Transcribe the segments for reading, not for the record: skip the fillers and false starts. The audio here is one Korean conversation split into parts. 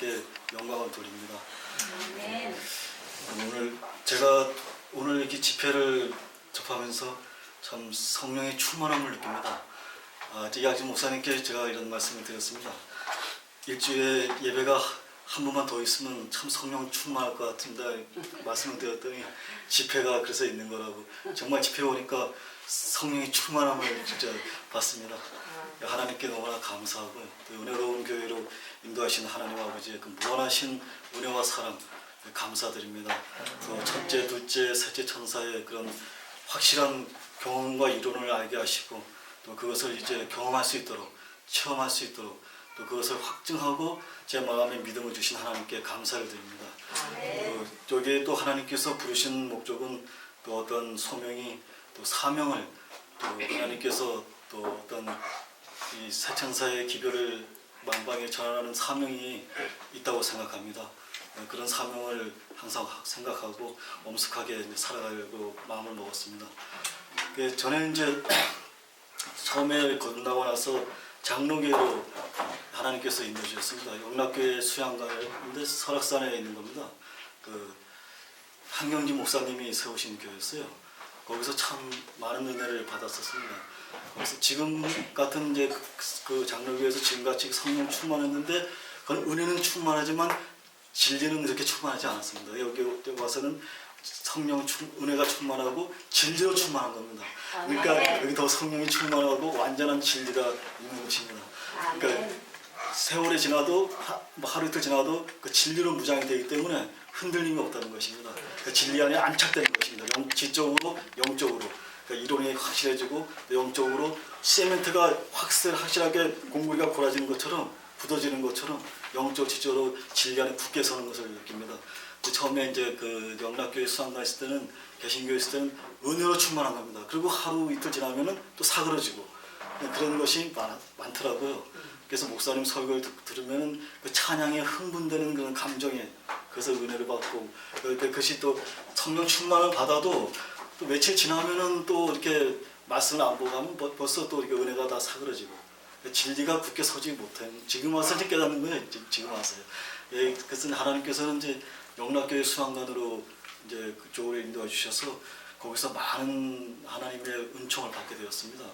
하나님께 영광을 돌립니다. 아멘. 제가 오늘 이렇게 집회를 접하면서 참 성령의 충만함을 느낍니다. 이학진 목사님께 제가 이런 말씀을 드렸습니다. 일주일에 예배가 한 번만 더 있으면 참 성령 충만할 것 같은데 말씀을 드렸더니 집회가 그래서 있는 거라고. 정말 집회 오니까 성령의 충만함을 진짜 받습니다. 하나님께 너무나 감사하고 또 은혜로운 교회로 인도하신 하나님 아버지의 그 무한하신 은혜와 사랑 감사드립니다. 또 첫째, 둘째, 셋째 천사의 그런 확실한 경험과 이론을 알게 하시고 또 그것을 이제 경험할 수 있도록 체험할 수 있도록 또 그것을 확증하고 제 마음에 믿음을 주신 하나님께 감사를 드립니다. 여기에 또 하나님께서 부르신 목적은 또 어떤 소명이 또 사명을 또 하나님께서 또 어떤 이 세천사의 기별을 만방에 전하는 사명이 있다고 생각합니다. 그런 사명을 항상 생각하고 엄숙하게 살아가려고 마음을 먹었습니다. 저는 이제 처음에 건너고 나서 장로교회로 하나님께서 인도주셨습니다. 영락교회 수양가인데 설악산에 있는 겁니다. 한경지 목사님이 세우신 교회였어요. 거기서 참 많은 은혜를 받았었습니다. 그래서 지금 같은 이제 그 장로교회에서 지금같이 성령 충만했는데 그건 은혜는 충만하지만 진리는 그렇게 충만하지 않았습니다. 여기 와서는 성령 은혜가 충만하고 진리로 충만한 겁니다. 그러니까 여기 더 성령이 충만하고 완전한 진리가 있는 것입니다. 그러니까 세월이 지나도 하루 이틀 지나도 그 진리로 무장이 되기 때문에 흔들림이 없다는 것입니다. 그 진리 안에 안착되는 것입니다. 지적으로 영적으로. 그러니까 이론이 확실해지고 영적으로 세멘트가 확실하게 공구리가 골아지는 것처럼 굳어지는 것처럼 영적 지적으로 진리 안에 굳게 서는 것을 느낍니다. 처음에 이제 그 영락교회 수양가 있을 때는 개신교회 있을 때는 은혜로 충만한 겁니다. 그리고 하루 이틀 지나면은 또 사그러지고 그런 것이 많더라고요. 그래서 목사님 설교를 들으면은 그 찬양에 흥분되는 그런 감정에 그래서 은혜를 받고 그것이 또 성령 충만을 받아도 또 며칠 지나면은 또 이렇게 말씀을 안 보고 하면 벌써 또 이렇게 은혜가 다 사그러지고 진리가 굳게 서지 못해. 지금 와서 이제 깨닫는 거예요. 지금 와서요. 예, 그래서 하나님께서는 이제 영락교회 수양관으로 이제 그쪽으로 인도해 주셔서 거기서 많은 하나님의 은총을 받게 되었습니다.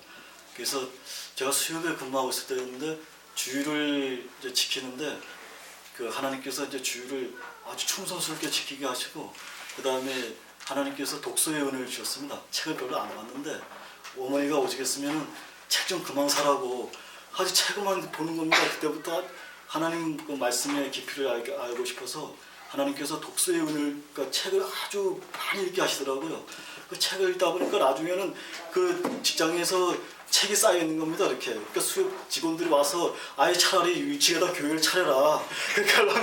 그래서 제가 수협에 근무하고 있을 때였는데 주일을 이제 지키는데 그 하나님께서 이제 주일을 아주 충성스럽게 지키게 하시고 그 다음에 하나님께서 독서의 은혜를 주셨습니다. 책을 별로 안 봤는데 어머니가 오시겠으면 책 좀 그만 사라고 아주 책만 보는 겁니다. 그때부터 하나님 그 말씀의 깊이를 알고 싶어서 하나님께서 독서의 은혜를 그러니까 책을 아주 많이 읽게 하시더라고요. 그 책을 읽다 보니까 나중에는 그 직장에서 책이 쌓여 있는 겁니다. 이렇게. 그러니까 수협 직원들이 와서 아예 차라리 위층에다 교회를 차려라. 그렇게 하려면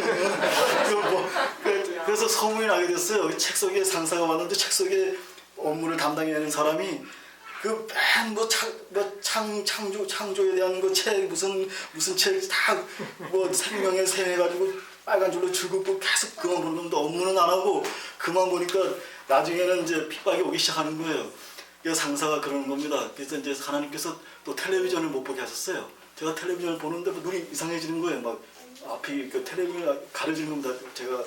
그래서 소문이 나게 됐어요. 책 속에 상사가 왔는데 책 속에 업무를 담당해야 하는 사람이 그 맨 창조에 대한 그 책 무슨 책 다 뭐 생명의 샘 해가지고 빨간 줄로 줄긋고 계속 그만 보는데 업무는 안 하고 그만 보니까 나중에는 이제 핍박이 오기 시작하는 거예요. 그 상사가 그러는 겁니다. 그래서 이제 하나님께서 또 텔레비전을 못 보게 하셨어요. 제가 텔레비전을 보는데 눈이 이상해지는 거예요. 막 앞이 그 텔레비전을 가려지는 겁니다. 제가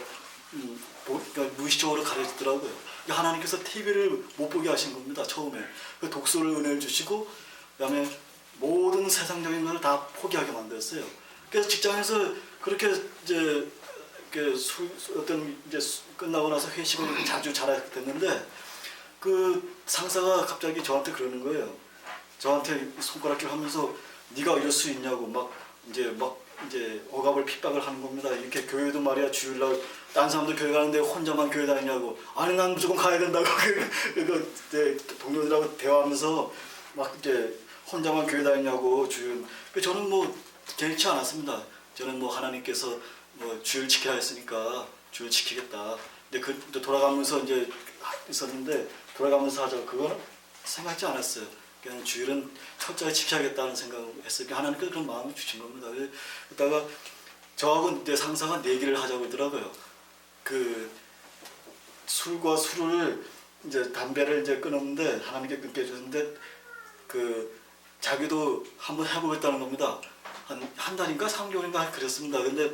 그러니까 무의식적으로 가려지더라고요. 하나님께서 TV를 못 보게 하신 겁니다. 처음에 그 독서를 은혜를 주시고 그다음에 모든 세상적인 것을 다 포기하게 만들었어요. 그래서 직장에서 그렇게 이제 어떤 이제 끝나고 나서 회식을 자주 잘하게 됐는데 그 상사가 갑자기 저한테 그러는 거예요. 저한테 손가락질 하면서 네가 이럴 수 있냐고 막 이제 억압을 핍박을 하는 겁니다. 이렇게 교회도 말이야 주일날 딴 사람도 교회 가는데 혼자만 교회 다니냐고. 아니 난 무조건 가야 된다고. 그 동료들하고 대화하면서 막 이제 혼자만 교회 다니냐고 주일. 저는 뭐 개의치 않았습니다. 저는 뭐 하나님께서 뭐 주일 지켜야 했으니까 주일 지키겠다. 근데 그 돌아가면서 이제 있었는데 돌아가면서 하자고 그거는 생각지 않았어요. 그냥 주일은 철저히 지켜야겠다는 생각을 했어요. 하나님께서 그런 마음을 주신 겁니다. 그러다가 저하고 내 상사가 내기를 하자고 하더라고요. 그 술과 술을 이제 담배를 이제 끊었는데 하나님께 끊게 해줬는데 그 자기도 한번 해보겠다는 겁니다. 한 달인가 3개월인가 그랬습니다. 근데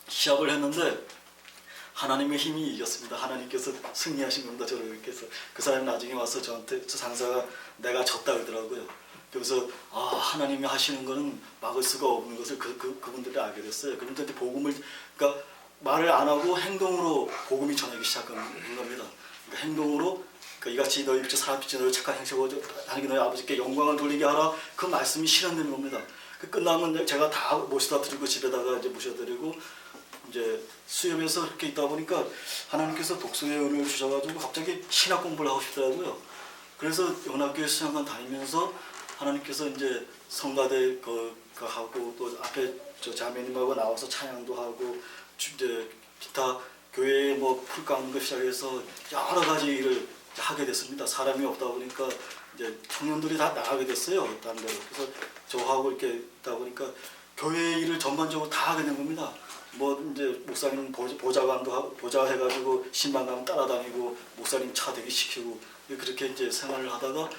시합을 했는데 하나님의 힘이 이겼습니다. 하나님께서 승리하신 겁니다. 저를 이렇게 해서 그 사람이 나중에 와서 저한테 저 상사가 내가 졌다 그러더라고요. 그래서 하나님이 하시는 거는 막을 수가 없는 것을 그분들이 알게 됐어요. 그분들한테 복음을 그러니까 말을 안 하고 행동으로 복음이 전하기 시작한 겁니다. 그러니까 행동으로 그러니까 이같이 너희 빛이 사람빛이 너희 착한 행실고 하나님 너희 아버지께 영광을 돌리게 하라 그 말씀이 실현되는 겁니다. 끝나면 제가 다 모셔다 드리고 집에다가 이제 모셔드리고 이제 수협에서 이렇게 있다 보니까 하나님께서 독서의 은혜를 주셔가지고 갑자기 신학 공부를 하고 싶더라고요. 그래서 연합교회 신학관 다니면서 하나님께서 이제 성가대 하고 또 앞에 저 자매님하고 나와서 찬양도 하고 이제 기타 교회에 뭐 풀 깎는 것 시작해서 여러 가지 일을 하게 됐습니다. 사람이 없다 보니까 이제 청년들이 다 나가게 됐어요. 다른 데로. 그래서 저하고 이렇게 있다 보니까 교회 일을 전반적으로 다 하게 된 겁니다. 뭐 이제 목사님 보좌 해가지고 신방 가면 따라다니고 목사님 차 대기시키고 그렇게 이제 생활을 하다가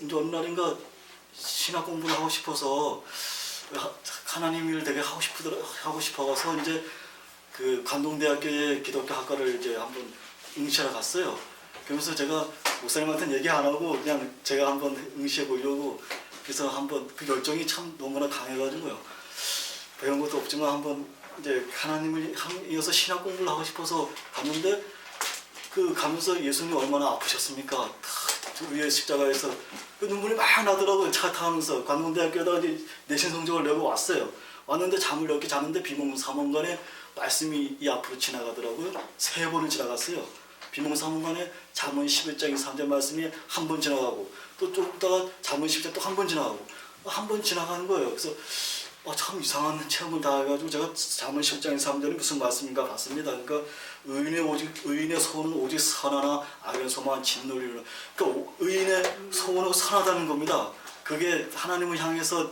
이제 어느 날인가 신학 공부를 하고 싶어서 하나님 일을 되게 하고 싶어서 이제 그 관동대학교의 기독교 학과를 이제 한번 응시하러 갔어요. 그러면서 제가 목사님한테는 얘기 안 하고 그냥 제가 한번 응시해 보려고 그래서 한번 그 열정이 참 너무나 강해가지고요. 배운 것도 없지만 한번 이제 하나님을 이어서 신학 공부를 하고 싶어서 갔는데 그 가면서 예수님이 얼마나 아프셨습니까? 저 위에 십자가에서 그 눈물이 막 나더라고요. 차 타면서 관동대학교에다가 이제 내신 성적을 내고 왔어요. 왔는데 잠을 이렇게 자는데 비몽사몽간에 말씀이 이 앞으로 지나가더라고요. 3번을 지나갔어요. 비몽사몽간에 잠언 11장 3절 말씀이 한 번 지나가고 또 좀 있다가 잠언 10장 또 한 번 지나가고 한 번 지나가는 거예요. 그래서 참 이상한 체험을 다 해가지고 제가 잠언 10장 3절이 무슨 말씀인가 봤습니다. 그러니까 의인의 소원은 오직 선하나 악의 소망은 진노리로. 그러니까 의인의 소원은 선하다는 겁니다. 그게 하나님을 향해서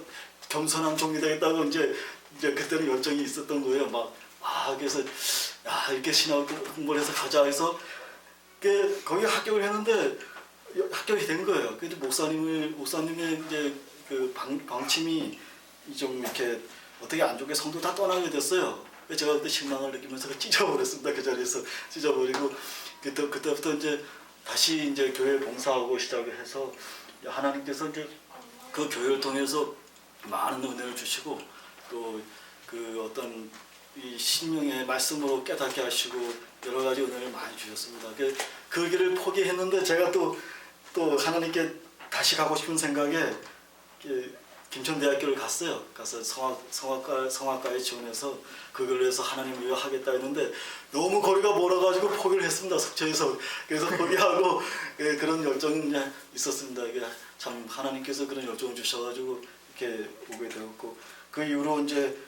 겸손한 종이 되겠다고 이제 그때는 열정이 있었던 거예요. 그래서 이렇게 신학 공부를 해서 가자 해서 거기 합격을 했는데 합격이 된 거예요. 근데 목사님의 이제 그 방침이 좀 이렇게 어떻게 안 좋게 성도 다 떠나게 됐어요. 제가 그때 실망을 느끼면서 찢어버렸습니다. 그 자리에서 찢어버리고 그때부터 이제 다시 이제 교회 봉사하고 시작을 해서 하나님께서 이제 그 교회를 통해서 많은 은혜를 주시고 또 그 어떤 이 신령의 말씀으로 깨닫게 하시고 여러 가지 은혜를 많이 주셨습니다. 그 길을 포기했는데 제가 또 하나님께 다시 가고 싶은 생각에 김천대학교를 갔어요. 가서 성악과에 지원해서 그걸 해서 하나님 위해 하겠다 했는데 너무 거리가 멀어가지고 포기를 했습니다. 속초에서. 그래서 포기하고 그런 열정이 있었습니다. 이게 참 하나님께서 그런 열정을 주셔가지고 이렇게 오게 되었고 그 이후로 이제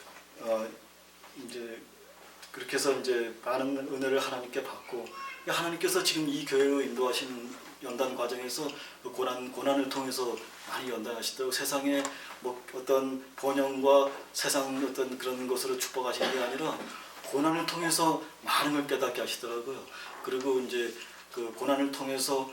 그렇게 해서 이제 많은 은혜를 하나님께 받고 하나님께서 지금 이 교회로 인도하신 연단 과정에서 그 고난을 통해서 많이 연단하시더라고. 세상에 뭐 어떤 번영과 세상 어떤 그런 것으로 축복하시는 게 아니라 고난을 통해서 많은 걸 깨닫게 하시더라고요. 그리고 이제 그 고난을 통해서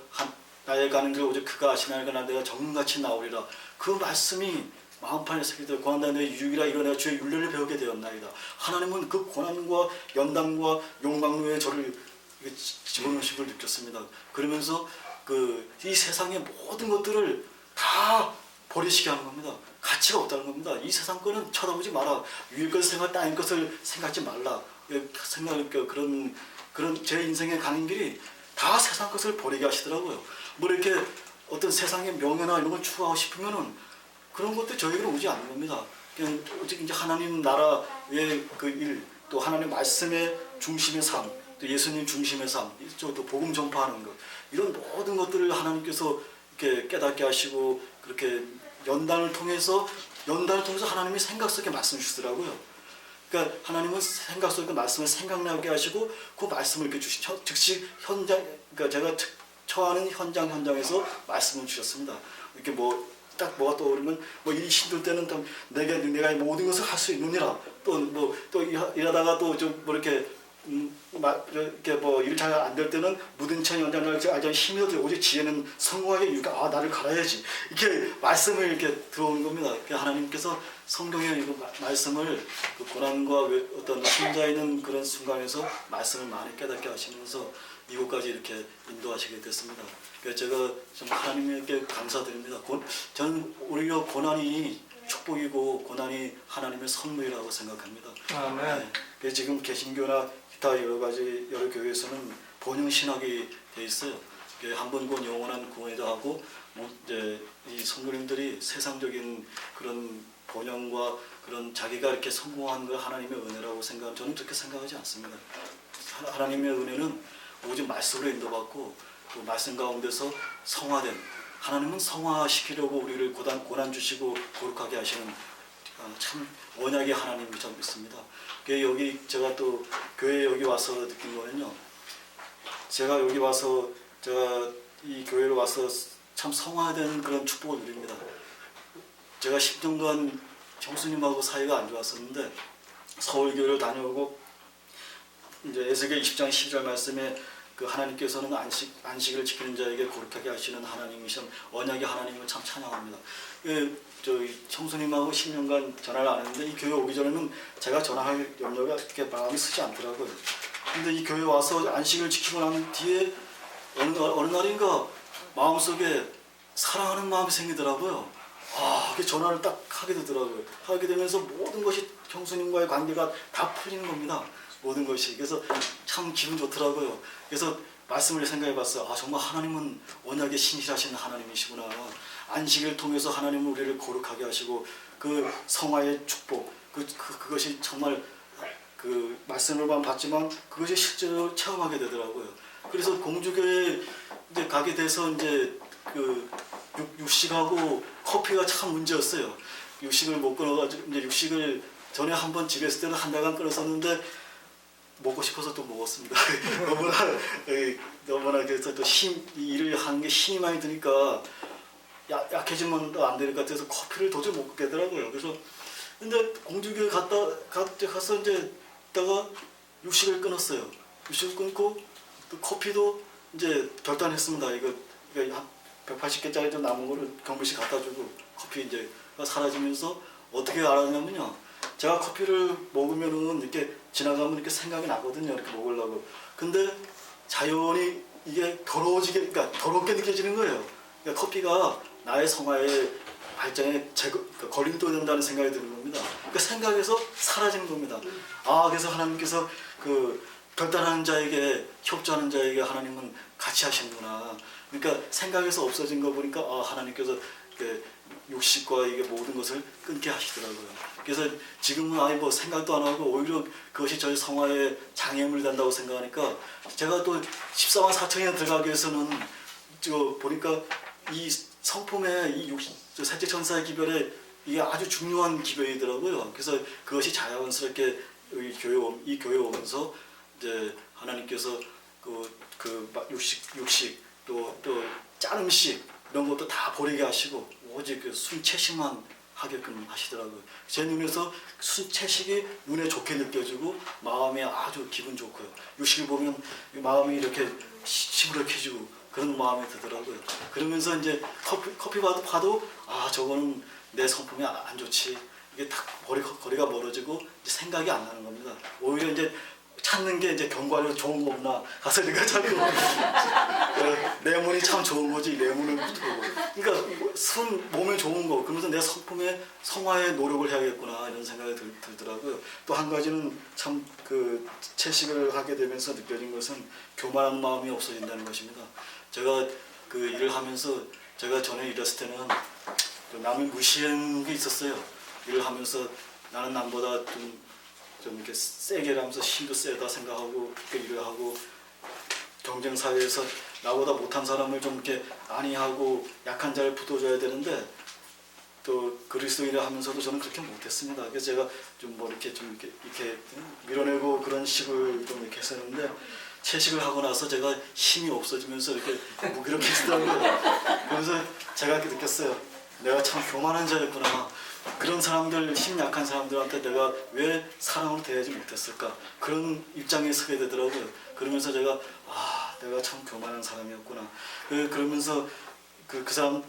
나의 가는 길 오직 그가 아시나이가 내가 정같이 나오리라. 그 말씀이 마음판에 새기되 고난다 내 유익이라 이로 내가 주의 윤례를 배우게 되었나이다. 하나님은 그 고난과 연단과 용광로에 저를 집어넣으신 걸 느꼈습니다. 그러면서 이 세상의 모든 것들을 다 버리시게 하는 겁니다. 가치가 없다는 겁니다. 이 세상 거는 쳐다보지 마라. 위의 것을 생각, 땅의 것을 생각하지 말라. 그런 제 인생의 가는 길이 다 세상 것을 버리게 하시더라고요. 뭐 이렇게 어떤 세상의 명예나 이런 걸 추구하고 싶으면은 그런 것도 저에게는 오지 않는 겁니다. 그냥 오직 이제 하나님 나라의 그 일, 또 하나님 말씀의 중심의 삶, 또 예수님 중심의 삶, 또 복음 전파하는 것, 이런 모든 것들을 하나님께서 이렇게 깨닫게 하시고 그렇게 연단을 통해서 하나님이 생각 속에 말씀 주시더라고요. 그러니까 하나님은 생각 속에 말씀을 생각나게 하시고 그 말씀을 이렇게 즉시 현장, 그러니까 제가 처하는 현장에서 말씀을 주셨습니다. 이렇게 딱 뭐가 떠오르면 일이 힘들 때는 내가 모든 것을 할 수 있느니라. 또 일하다가 또 좀 이렇게 일 잘 안 될 때는 무든천 연장을 알자니 힘이 더 들고 오직 지혜는 성공하게 유익하. 나를 갈아야지. 이렇게 말씀을 이렇게 들어오는 겁니다. 하나님께서 성경의 이거 말씀을 그 고난과 어떤 혼자 있는 그런 순간에서 말씀을 많이 깨닫게 하시면서 미국까지 이렇게 인도하시게 됐습니다. 그래서 제가 좀 하나님께 감사드립니다. 저는 오히려 고난이 축복이고 고난이 하나님의 선물이라고 생각합니다. 아멘. 네. 그래서 지금 개신교나 기타 여러 교회에서는 본영 신학이 돼 있어요. 한 번 본 영원한 구원이다 하고 이제 이 성도님들이 세상적인 그런 본영과 그런 자기가 이렇게 성공한 거 하나님의 은혜라고 생각, 저는 그렇게 생각하지 않습니다. 하나님의 은혜는 오직 말씀으로 인도받고 그 말씀 가운데서 성화된, 하나님은 성화시키려고 우리를 고난 주시고 거룩하게 하시는 참 언약의 하나님을 전 믿습니다. 여기 제가 또 교회 여기 와서 느낀 거는요. 제가 여기 와서 제가 이 교회로 와서 참 성화된 그런 축복을 누립니다. 제가 10년 동안 형수님하고 사이가 안 좋았었는데 서울교회를 다녀오고 이제 에스겔 20장 12절 말씀에 그 하나님께서는 안식을 지키는 자에게 거룩하게 하시는 하나님이신 언약의 하나님을 참 찬양합니다. 저희 형수님하고 10년간 전화를 안 했는데 이 교회 오기 전에는 제가 전화할 염려가 그렇게 마음이 쓰지 않더라고요. 근데 이 교회 와서 안식을 지키고 난 뒤에 어느 날인가 마음속에 사랑하는 마음이 생기더라고요. 그게 전화를 딱 하게 되더라고요. 하게 되면서 모든 것이 형수님과의 관계가 다 풀리는 겁니다. 모든 것이. 그래서 참 기분 좋더라고요. 그래서 말씀을 생각해 봤어요. 정말 하나님은 언약의 신실하신 하나님이시구나. 안식을 통해서 하나님은 우리를 거룩하게 하시고 그 성화의 축복, 그것이 정말 그 말씀을만 봤지만 그것이 실제로 체험하게 되더라고요. 그래서 공주교에 이제 가게 돼서 이제 그 육식하고 커피가 참 문제였어요. 육식을 못 끊어가지고 이제 육식을 전에 한번 집에 있을 때는 한 달간 끊었었는데 먹고 싶어서 또 먹었습니다. 너무나 그래서 또 일을 하는 게 힘이 많이 드니까 약해지면 안 될 것 같아서 커피를 도저히 못 끊겠더라고요. 그래서 근데 공주교에 가서 이제 있다가 육식을 끊었어요. 육식을 끊고 또 커피도 이제 결단했습니다. 이거 한 180개짜리 좀 남은 거를 경비씨 갖다 주고 커피 이제 사라지면서 어떻게 알았냐면요. 제가 커피를 먹으면은 이렇게 지나가면 이렇게 생각이 나거든요. 이렇게 먹으려고. 근데 자연히 이게 그러니까 더럽게 느껴지는 거예요. 그러니까 커피가 나의 성화의 발전에 걸림돌이 된다는 생각이 드는 겁니다. 그러니까 생각에서 사라지는 겁니다. 그래서 하나님께서 그 결단하는 자에게, 협조하는 자에게 하나님은 같이 하시는구나. 그러니까 생각에서 없어진 거 보니까 하나님께서 육식과 이게 모든 것을 끊게 하시더라고요. 그래서 지금은 아예 뭐 생각도 안 하고 오히려 그것이 저희 성화에 장애물이 된다고 생각하니까 제가 또 14만 4천에 들어가기 위해서는 보니까 이 성품의 이 셋째 천사의 기별에 이게 아주 중요한 기별이더라고요. 그래서 그것이 자연스럽게 이 교회 오면서 이제 하나님께서 육식 또 짠 음식 이런 것도 다 버리게 하시고 오직 그 순채식만 하게끔 하시더라고요. 제 눈에서 순채식이 눈에 좋게 느껴지고 마음에 아주 기분 좋고요. 육식을 보면 마음이 이렇게 시무룩해지고 그런 마음이 들더라고요. 그러면서 이제 커피 봐도 저거는 내 성품이 안 좋지. 이게 딱 거리가 멀어지고 이제 생각이 안 나는 겁니다. 오히려 이제 찾는 게 이제 견과류 좋은 거 없나 가서 내가 찾고 내문이 참 좋은 거지 내문을 붙고 그러니까 몸에 좋은 거 그러면서 내 성품에 성화에 노력을 해야겠구나 이런 생각이 들더라고요. 또 한 가지는 참 그 채식을 하게 되면서 느껴진 것은 교만한 마음이 없어진다는 것입니다. 제가 그 일을 하면서 제가 전에 일했을 때는 남을 무시하는 게 있었어요. 일을 하면서 나는 남보다 좀 이렇게 세게 하면서 힘도 세다 생각하고 그렇게 일을 하고 경쟁 사회에서 나보다 못한 사람을 좀 이렇게 안위하고 약한 자를 붙어줘야 되는데 또 그리스도인을 하면서도 저는 그렇게 못했습니다. 그래서 제가 좀 뭐 이렇게 밀어내고 그런 식을 좀 이렇게 했었는데 채식을 하고 나서 제가 힘이 없어지면서 이렇게 무기력해지더라고요. 그래서 제가 이렇게 느꼈어요. 내가 참 교만한 자였구나. 그런 사람들, 힘 약한 사람들한테 내가 왜 사랑으로 대하지 못했을까? 그런 입장에 서게 되더라고요. 그러면서 제가 내가 참 교만한 사람이었구나. 그러면서 그 사람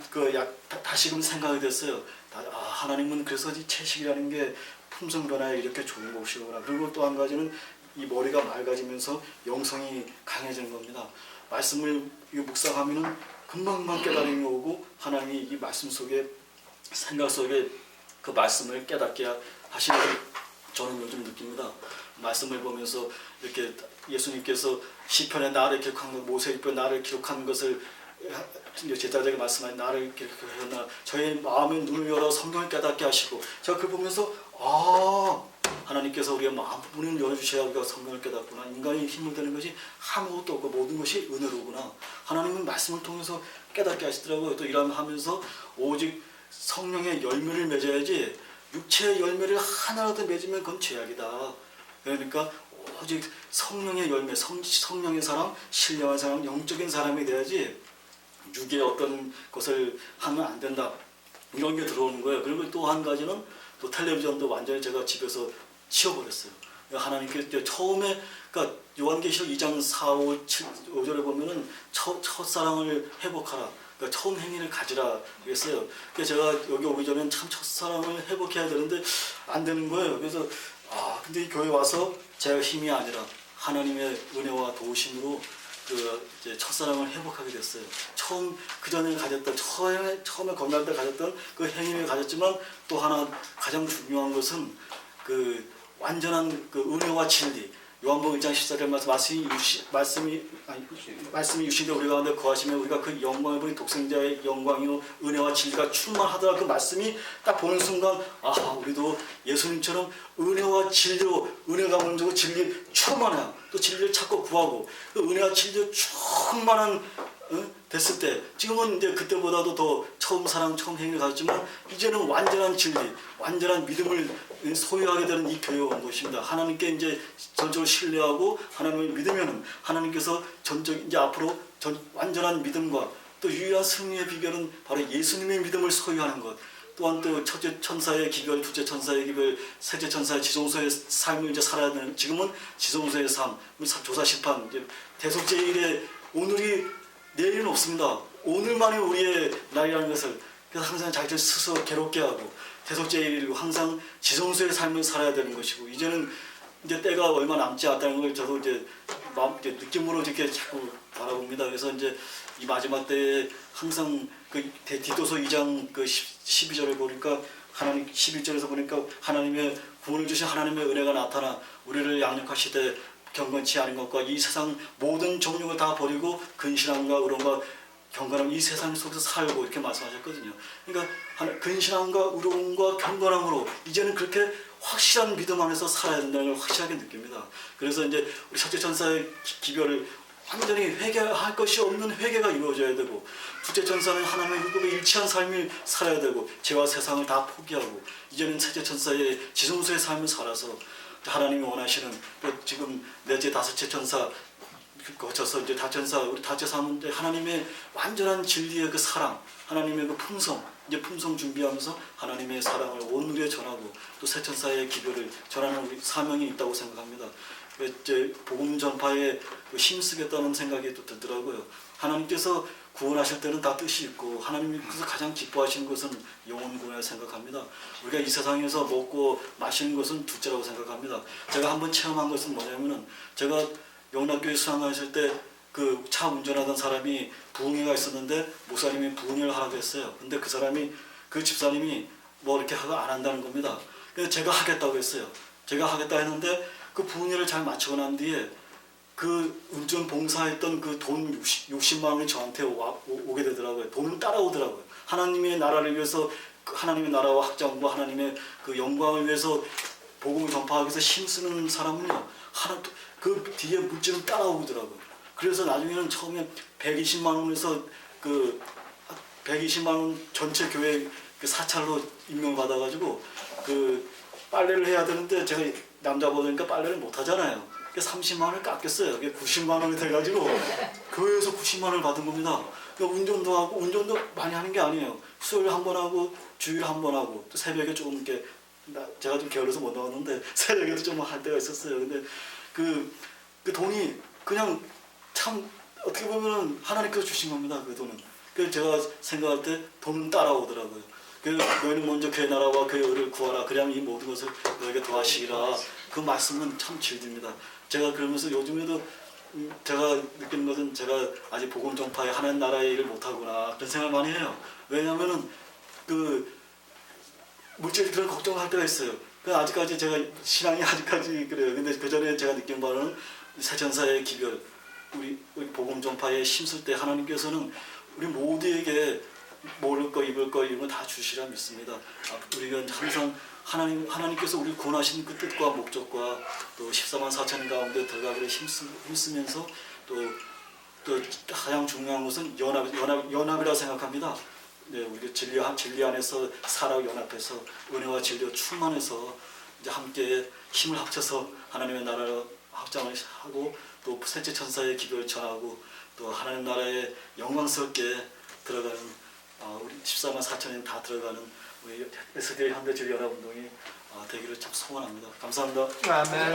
다시금 생각이 됐어요. 하나님은 그래서 이 채식이라는 게 품성 변화에 이렇게 좋은 것이구나. 그리고 또 한 가지는 이 머리가 맑아지면서 영성이 강해지는 겁니다. 말씀을 묵상하면은 금방금방 깨달음이 오고 하나님이 이 말씀 속에 생각 속에 그 말씀을 깨닫게 하시는 저는 요즘 느낍니다. 말씀을 보면서 이렇게 예수님께서 시편에 나를 기록한 것, 모세일보에 나를 기록한 것을 제자들에게 말씀하신 나를 기록하였나 저의 마음의 눈을 열어 성경을 깨닫게 하시고 제가 그걸 보면서 하나님께서 우리의 마음 문을 열어주셔야 우리가 성경을 깨닫구나. 인간이 힘을 드는 것이 아무것도 없고 모든 것이 은혜로구나. 하나님은 말씀을 통해서 깨닫게 하시더라고요. 또 일하면서 오직 성령의 열매를 맺어야지 육체의 열매를 하나라도 맺으면 그건 죄악이다. 그러니까 오직 성령의 열매, 성령의 사람, 신령한 사람, 영적인 사람이 돼야지 육의 어떤 것을 하면 안 된다. 이런 게 들어오는 거예요. 그리고 또 한 가지는 또 텔레비전도 완전히 제가 집에서 치워버렸어요. 하나님께 처음에 그러니까 요한계시록 2장 4, 5, 7, 5절에 보면은 첫사랑을 회복하라. 그러니까 처음 행위를 가지라 그랬어요. 그래서 제가 여기 오기 전엔 참 첫사랑을 회복해야 되는데 안 되는 거예요. 그래서 근데 이 교회 와서 제가 힘이 아니라 하나님의 은혜와 도우심으로 그 이제 첫사랑을 회복하게 됐어요. 처음 그 전에 가졌던 처음에 건강할 때 가졌던 그 행위를 가졌지만 또 하나 가장 중요한 것은 그 완전한 그 은혜와 진리. 요한복음 1장 14절 말씀이 유신되 우리 가운데 거하시면 우리가 그 영광을 보니 독생자의 영광이요 은혜와 진리가 충만하더라. 그 말씀이 딱 보는 순간 우리도 예수님처럼 은혜와 진리로 은혜가 먼저고 진리 충만해요. 또 진리를 찾고 구하고 그 은혜와 진리로 충만한 됐을 때 지금은 이제 그때보다도 더 처음 사랑 처음 행위를 가졌지만 이제는 완전한 진리 완전한 믿음을 소유하게 되는 이 교회에 온 것입니다. 하나님께 이제 전적으로 신뢰하고 하나님을 믿으면 하나님께서 이제 앞으로 완전한 믿음과 또 유일한 승리의 비결은 바로 예수님의 믿음을 소유하는 것. 또한 또 첫째 천사의 기별, 둘째 천사의 기별, 셋째 천사의 지성소의 삶을 이제 살아야 되는 지금은 지성소의 삶, 조사 심판, 이제 대속제일의 오늘이 내일은 없습니다. 오늘만이 우리의 날이라는 것을 그래서 항상 자기들 스스로 괴롭게 하고 대속제일이고 항상 지성소의 삶을 살아야 되는 것이고 이제는 이제 때가 얼마 남지 않다는 걸 저도 이제 느낌으로 이렇게 자꾸 바라봅니다. 그래서 이제 이 마지막 때에 항상 그 디도서 2장 그 12절에 보니까 하나님 11절에서 보니까 하나님의 구원을 주신 하나님의 은혜가 나타나 우리를 양육하시되 경건치 않은 것과 이 세상 모든 정욕을 다 버리고 근신함과 의로움과 경건함 이 세상 속에서 살고 이렇게 말씀하셨거든요. 그러니까 근신함과 의로움과 경건함으로 이제는 그렇게 확실한 믿음 안에서 살아야 된다는 걸 확실하게 느낍니다. 그래서 이제 우리 첫째 천사의 기별을 완전히 회개할 것이 없는 회개가 이루어져야 되고 둘째 천사는 하나님의 율법에 일치한 삶을 살아야 되고 죄와 세상을 다 포기하고 이제는 셋째 천사의 지성소의 삶을 살아서 하나님이 원하시는 지금 넷째 다섯째 천사 거쳐서 이제 다천사 우리 다천사는 하나님의 완전한 진리의 그 사랑 하나님의 그 품성 이제 품성 준비하면서 하나님의 사랑을 온 우리에 전하고 또 새 천사의 기별을 전하는 우리 사명이 있다고 생각합니다. 이제 복음 전파에 힘쓰겠다는 생각이 또 들더라고요. 하나님께서 구원하실 때는 다 뜻이 있고 하나님께서 가장 기뻐하시는 것은 영혼 구원이라고 생각합니다. 우리가 이 세상에서 먹고 마시는 것은 둘째라고 생각합니다. 제가 한번 체험한 것은 뭐냐면은 제가 영락교회 수양하실 때 그 차 운전하던 사람이 부흥회가 있었는데 목사님이 부흥회를 하라고 했어요. 근데 그 사람이 그 집사님이 뭐 이렇게 하고 안 한다는 겁니다. 그래서 제가 하겠다고 했어요. 제가 하겠다 했는데 그 부흥회를 잘 마치고 난 뒤에 그 운전 봉사했던 그 돈 60만 원이 저한테 오게 되더라고요. 돈은 따라오더라고요. 하나님의 나라를 위해서 하나님의 나라와 확장과 하나님의 그 영광을 위해서 복음을 전파하기 위해서 힘쓰는 사람은요. 그 뒤에 물질은 따라오더라고요. 그래서 나중에는 처음에 120만 원에서 그 120만 원 전체 교회 그 사찰로 임명을 받아가지고 그 빨래를 해야 되는데 제가 남자 보니까 빨래를 못 하잖아요. 30만 원을 깎였어요. 그게 90만 원이 돼가지고 교회에서 90만 원을 받은 겁니다. 운전도 하고 운전도 많이 하는 게 아니에요. 수요일 한 번 하고 주일 한 번 하고 또 새벽에 조금 이렇게 제가 좀 게을러서 못 나왔는데 새벽에도 좀 할 때가 있었어요. 근데 그 돈이 그냥 참 어떻게 보면은 하나님께서 주신 겁니다. 그 돈은. 그래서 제가 생각할 때 돈은 따라오더라고요. 너희는 먼저 그의 나라와 그의 의를 구하라. 그리하면 이 모든 것을 너에게 더하시리라. 그 말씀은 참 질깁니다. 제가 그러면서 요즘에도 제가 느끼는 것은 제가 아직 복음 전파에 하나님 나라의 일을 못하구나 그런 생각을 많이 해요. 왜냐하면은 물질 그런 걱정을 할 때가 있어요. 아직까지 제가 신앙이 아직까지 그래요. 근데 그 전에 제가 느낀 바는 세천사의 기별, 우리 복음 전파에 힘쓸 때 하나님께서는 우리 모두에게 먹을 거 입을 거 이런 거 다 주시라 믿습니다. 우리가 항상 하나님께서 우리를 구원하신 그 뜻과 목적과 또 14만 4천 가운데 들어가기를 힘쓰면서 또 가장 중요한 것은 연합이라고 생각합니다. 네, 우리가 진리 안에서 살아가고 연합해서 은혜와 진리와 충만해서 이제 함께 힘을 합쳐서 하나님의 나라를 확장을 하고 또 셋째 천사의 기도를 전하고 또 하나님 나라에 영광스럽게 들어가는 우리 14만 4천인 다 들어가는 우리 SDA 현대진리연합운동이 되기를 참 소원합니다. 감사합니다. 아멘.